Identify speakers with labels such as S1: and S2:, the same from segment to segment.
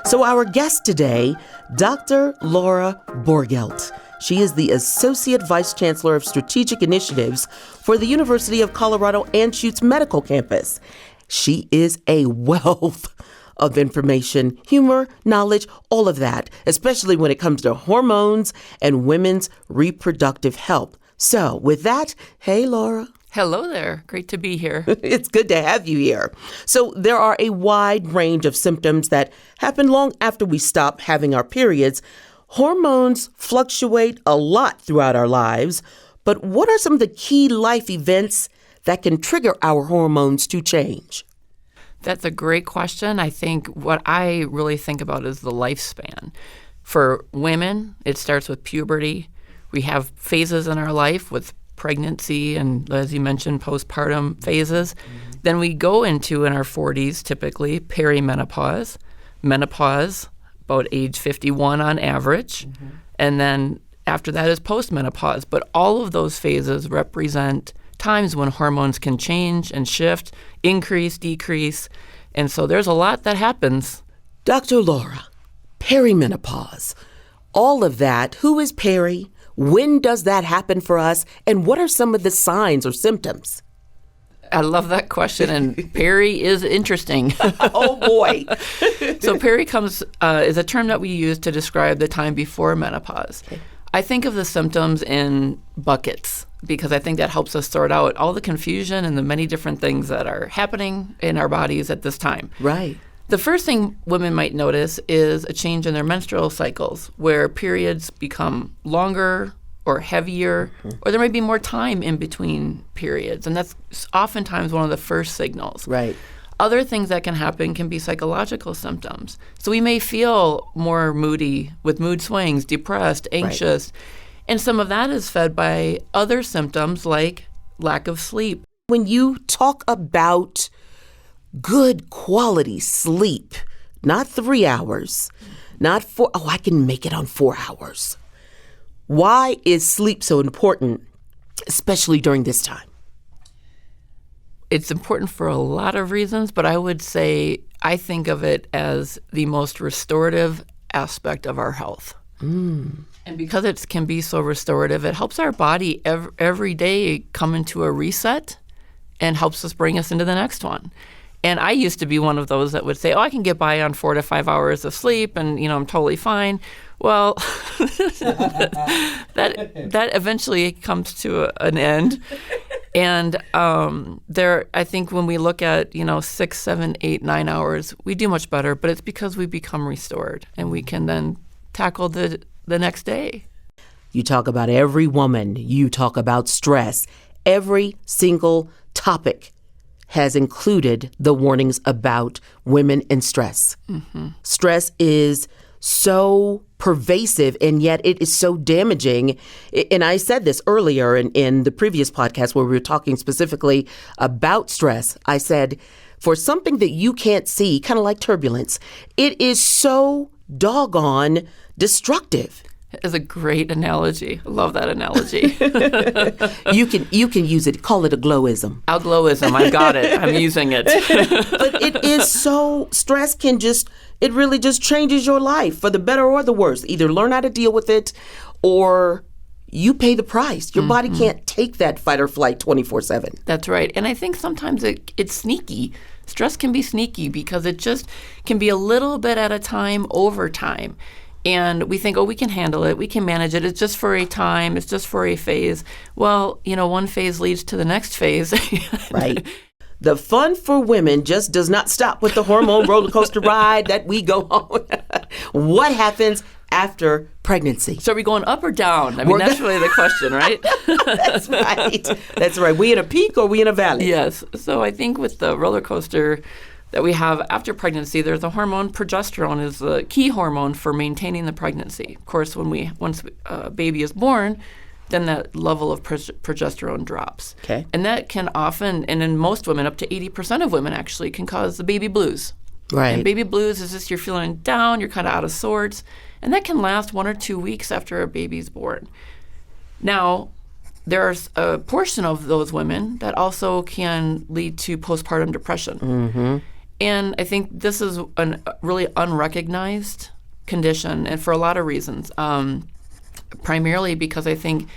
S1: So our guest today, Dr. Laura Borgelt. She is the Associate Vice Chancellor of Strategic Initiatives for the University of Colorado Anschutz Medical Campus. She is a wealth of information, humor, knowledge, all of that, especially when it comes to hormones and women's reproductive health. So with that, hey, Laura.
S2: Hello there. Great to be here.
S1: It's good to have you here. So there are a wide range of symptoms that happen long after we stop having our periods. Hormones fluctuate a lot throughout our lives, but what are some of the key life events that can trigger our hormones to change?
S2: That's a great question. I think what I really think about is the lifespan. For women, it starts with puberty. We have phases in our life with pregnancy and, as you mentioned, postpartum phases. Then we go into, in our 40s, typically, perimenopause, menopause, about age 51 on average. And then after that is postmenopause. But all of those phases represent times when hormones can change and shift, increase, decrease. And so there's a lot that happens.
S1: Dr. Laura, perimenopause, all of that, who is peri? When does that happen for us? And what are some of the signs or symptoms?
S2: I love that question, and peri is interesting.
S1: Oh, boy.
S2: So peri is a term that we use to describe the time before menopause. Okay. I think of the symptoms in buckets because I think that helps us sort out all the confusion and the many different things that are happening in our bodies at this time.
S1: Right.
S2: The first thing women might notice is a change in their menstrual cycles where periods become longer or heavier, or there might be more time in between periods. And that's oftentimes one of the first signals.
S1: Right.
S2: Other things that can happen can be psychological symptoms. So we may feel more moody with mood swings, depressed, anxious. Right. And some of that is fed by other symptoms like lack of sleep.
S1: When you talk about good quality sleep, not 3 hours, not 4, I can make it on 4 hours. Why is sleep so important, especially during this time?
S2: It's important for a lot of reasons, but I would say I think of it as the most restorative aspect of our health. And because it can be so restorative, it helps our body every day come into a reset and helps us bring us into the next one. And I used to be one of those that would say, I can get by on 4 to 5 hours of sleep and, I'm totally fine. Well, that eventually comes to an end. And I think when we look at, 6, 7, 8, 9 hours, we do much better. But it's because we become restored and we can then tackle the next day.
S1: You talk about every woman. You talk about stress. Every single topic has included the warnings about women and stress. Stress is so pervasive, and yet it is so damaging. And I said this earlier in the previous podcast where we were talking specifically about stress. I said, for something that you can't see, kind of like turbulence, it is so doggone destructive.
S2: It's a great analogy. I love that analogy.
S1: You can use it. Call it a glowism.
S2: I'll glowism. I got it. I'm using it.
S1: But it is so, stress it really just changes your life for the better or the worse. Either learn how to deal with it or you pay the price. Your body can't take that fight or flight 24/7.
S2: That's right. And I think sometimes it's sneaky. Stress can be sneaky because it just can be a little bit at a time over time. And we think, we can handle it. We can manage it. It's just for a time. It's just for a phase. Well, one phase leads to the next phase.
S1: Right. The fun for women just does not stop with the hormone roller coaster ride that we go on. What happens after pregnancy?
S2: So are we going up or down? That's really the question, right?
S1: That's right. That's right. We in a peak or we in a valley?
S2: Yes. So I think with the roller coaster that we have after pregnancy, there's a hormone. Progesterone is the key hormone for maintaining the pregnancy. Of course, once a baby is born, then that level of progesterone drops.
S1: Okay.
S2: And that can often, and in most women, up to 80% of women actually, can cause the baby blues.
S1: Right.
S2: And baby blues is just you're feeling down, you're kind of out of sorts, and that can last 1 or 2 weeks after a baby's born. Now, there's a portion of those women that also can lead to postpartum depression. And I think this is a really unrecognized condition, and for a lot of reasons. Primarily because I think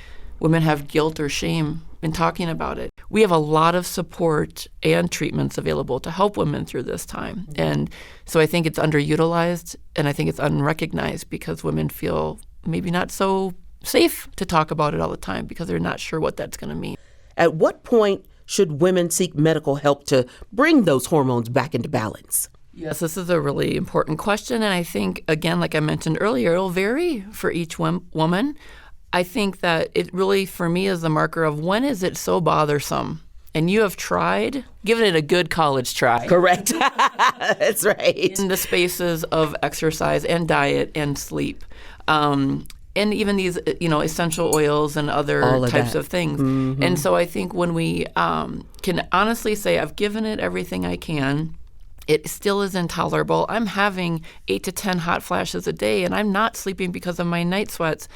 S2: women have guilt or shame in talking about it. We have a lot of support and treatments available to help women through this time. And so I think it's underutilized, and I think it's unrecognized because women feel maybe not so safe to talk about it all the time because they're not sure what that's going to mean.
S1: At what point should women seek medical help to bring those hormones back into balance?
S2: Yes, this is a really important question. And I think, again, like I mentioned earlier, it'll vary for each woman. I think that it really, for me, is the marker of when is it so bothersome? And you have tried, given it a good college try.
S1: Correct. That's right.
S2: In the spaces of exercise and diet and sleep. And even these, essential oils and other types of things. Mm-hmm. And so I think when we can honestly say, I've given it everything I can, it still is intolerable. I'm having 8 to 10 hot flashes a day, and I'm not sleeping because of my night sweats.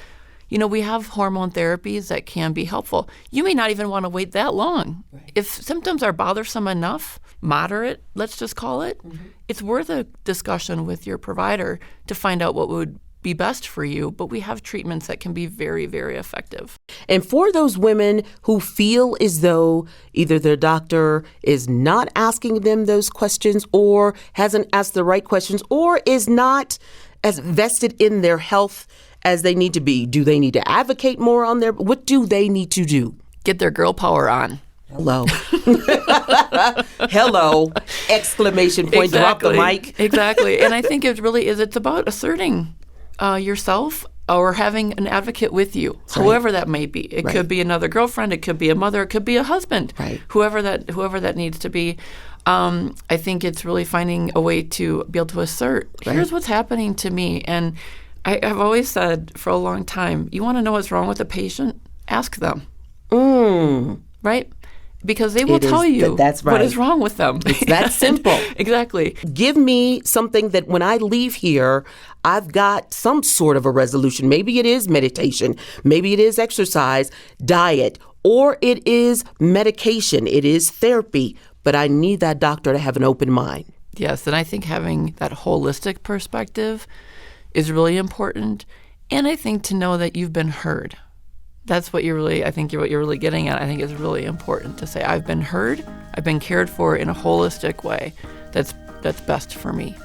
S2: We have hormone therapies that can be helpful. You may not even want to wait that long. Right. If symptoms are bothersome enough, moderate, let's just call it, it's worth a discussion with your provider to find out what would be best for you. But we have treatments that can be very, very effective.
S1: And for those women who feel as though either their doctor is not asking them those questions or hasn't asked the right questions or is not as vested in their health as they need to be, do they need to advocate more on what do they need to do?
S2: Get their girl power on.
S1: Hello. Hello. Exclamation point.
S2: Exactly.
S1: Drop the mic.
S2: Exactly. And I think it really is, it's about asserting yourself or having an advocate with you, whoever that may be. It could be another girlfriend, it could be a mother, it could be a husband, whoever that needs to be. I think it's really finding a way to be able to assert, here's what's happening to me. And I've always said for a long time, you want to know what's wrong with a patient? Ask them. Right? Because they will tell you what is wrong with them.
S1: It's that simple.
S2: Exactly.
S1: Give me something that when I leave here, I've got some sort of a resolution. Maybe it is meditation. Maybe it is exercise, diet, or it is medication. It is therapy. But I need that doctor to have an open mind.
S2: Yes, and I think having that holistic perspective is really important. And I think to know that you've been heard. That's what you're really getting at. I think it's really important to say, I've been heard, I've been cared for in a holistic way that's best for me.